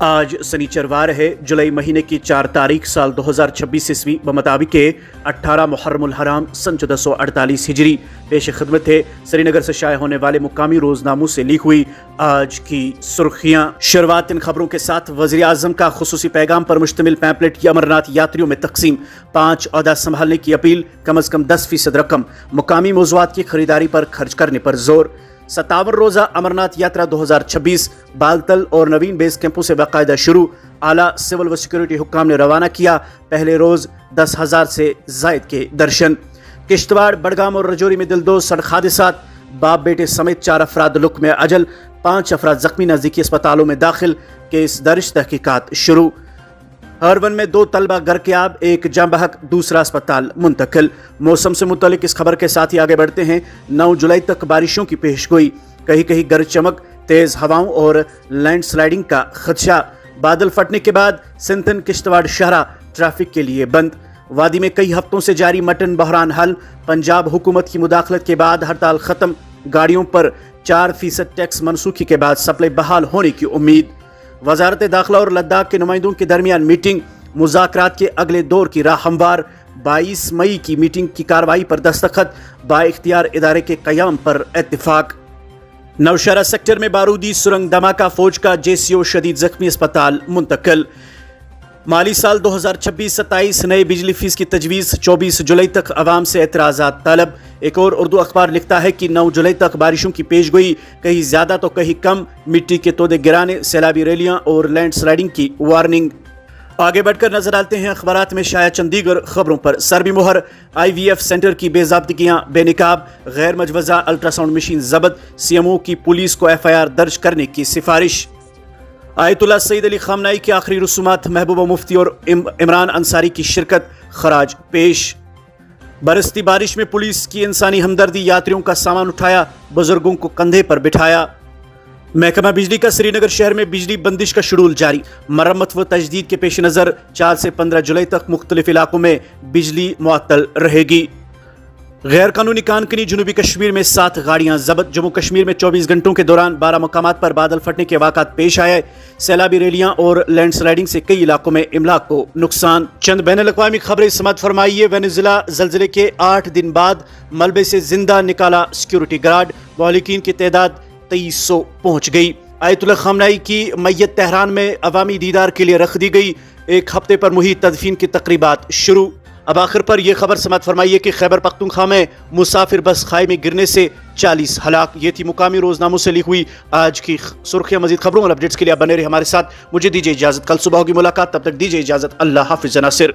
آج سنیچروار ہے جولائی مہینے کی 4 تاریخ سال 2026 عیسوی بمطابق 18 محرم الحرام سن 1448 ہجری۔ پیش خدمت ہے سری نگر سے شائع ہونے والے مقامی روزناموں سے لی ہوئی آج کی سرخیاں۔ شروعات ان خبروں کے ساتھ وزیر اعظم کا خصوصی پیغام پر مشتمل پیمپلیٹ کی امرناتھ یاتریوں میں تقسیم، 5 عہدہ سنبھالنے کی اپیل، کم از کم 10% رقم مقامی موضوعات کی خریداری پر خرچ کرنے پر زور۔ 57 روزہ امرناتھ یاترا 2026 بالتل اور نوین بیس کیمپوں سے باقاعدہ شروع۔ اعلیٰ سول و سیکورٹی حکام نے روانہ کیا پہلے روز 10,000 سے زائد کے درشن۔ کشتواڑ، بڑگام اور رجوری میں دلدوز سڑک حادثات، باپ بیٹے سمیت 4 افراد لک میں اجل، 5 افراد زخمی، نزدیکی اسپتالوں میں داخل، کیس درج، تحقیقات شروع۔ ہرون میں 2 طلبہ غرقیاب، 1 جاں بحق، دوسرا اسپتال منتقل۔ موسم سے متعلق اس خبر کے ساتھ ہی آگے بڑھتے ہیں۔ 9 جولائی تک بارشوں کی پیش گوئی، کہیں کہیں گرج چمک، تیز ہواؤں اور لینڈ سلائیڈنگ کا خدشہ۔ بادل پھٹنے کے بعد سنتھن کشتواڑ شاہراہ ٹریفک کے لیے بند۔ وادی میں کئی ہفتوں سے جاری مٹن بحران حل، پنجاب حکومت کی مداخلت کے بعد ہڑتال ختم، گاڑیوں پر 4% ٹیکس منسوخی کے بعد سپلائی بحال ہونے کی امید۔ وزارت داخلہ اور لداخ کے نمائندوں کے درمیان میٹنگ، مذاکرات کے اگلے دور کی راہ ہموار۔ 22 مئی کی میٹنگ کی کارروائی پر دستخط، با اختیار ادارے کے قیام پر اتفاق۔ نوشہرہ سیکٹر میں بارودی سرنگ دھماکہ، فوج کا JCO شدید زخمی، اسپتال منتقل۔ مالی سال 2026-27 نئے بجلی فیس کی تجویز، 24 جولائی تک عوام سے اعتراضات طلب۔ ایک اور اردو اخبار لکھتا ہے کہ 9 جولائی تک بارشوں کی پیش گوئی، کہیں زیادہ تو کہیں کم، مٹی کے تودے گرانے، سیلابی ریلیاں اور لینڈ سلائیڈنگ کی وارننگ۔ آگے بڑھ کر نظر ڈالتے ہیں اخبارات میں شائع چند دیگر خبروں پر۔ سربی مہر، IVF سینٹر کی بے ضابطگیاں بے نقاب، غیر مجوزہ الٹرا ساؤنڈ مشین ضبط، CMO کی پولیس کو FIR درج کرنے کی سفارش۔ آیت اللہ سعید علی خامنائی کی آخری رسومات، محبوبہ مفتی اور عمران انصاری کی شرکت، خراج پیش۔ برستی بارش میں پولیس کی انسانی ہمدردی، یاتریوں کا سامان اٹھایا، بزرگوں کو کندھے پر بٹھایا۔ محکمہ بجلی کا سری نگر شہر میں بجلی بندش کا شیڈول جاری، مرمت و تجدید کے پیش نظر 4 سے 15 جولائی تک مختلف علاقوں میں بجلی معطل رہے گی۔ غیر قانونی کان کنی، جنوبی کشمیر میں 7 گاڑیاں ضبط۔ جموں کشمیر میں 24 گھنٹوں کے دوران 12 مقامات پر بادل پھٹنے کے واقعات پیش آئے، سیلابی ریلیاں اور لینڈ سلائیڈنگ سے کئی علاقوں میں املاک کو نقصان۔ چند بین الاقوامی خبریں سماعت فرمائیے۔ وینزویلا زلزلے کے 8 دن بعد ملبے سے زندہ نکالا سیکورٹی گارڈ، مہلکین کی تعداد 2300 پہنچ گئی۔ آیت اللہ خامنائی کی میت تہران میں عوامی دیدار کے لیے رکھ دی گئی، 1 ہفتے پر محیط تدفین کی تقریبات شروع۔ اب آخر پر یہ خبر سماعت فرمائیے کہ خیبر پختونخوا میں مسافر بس کھائی میں گرنے سے 40 ہلاک۔ یہ تھی مقامی روزناموں سے لی ہوئی آج کی سرخیاں۔ مزید خبروں اور اپڈیٹس کے لیے آپ بنے رہے ہمارے ساتھ۔ مجھے دیجیے اجازت، کل صبح ہوگی ملاقات، تب تک دیجیے اجازت، اللہ حافظ ناصر۔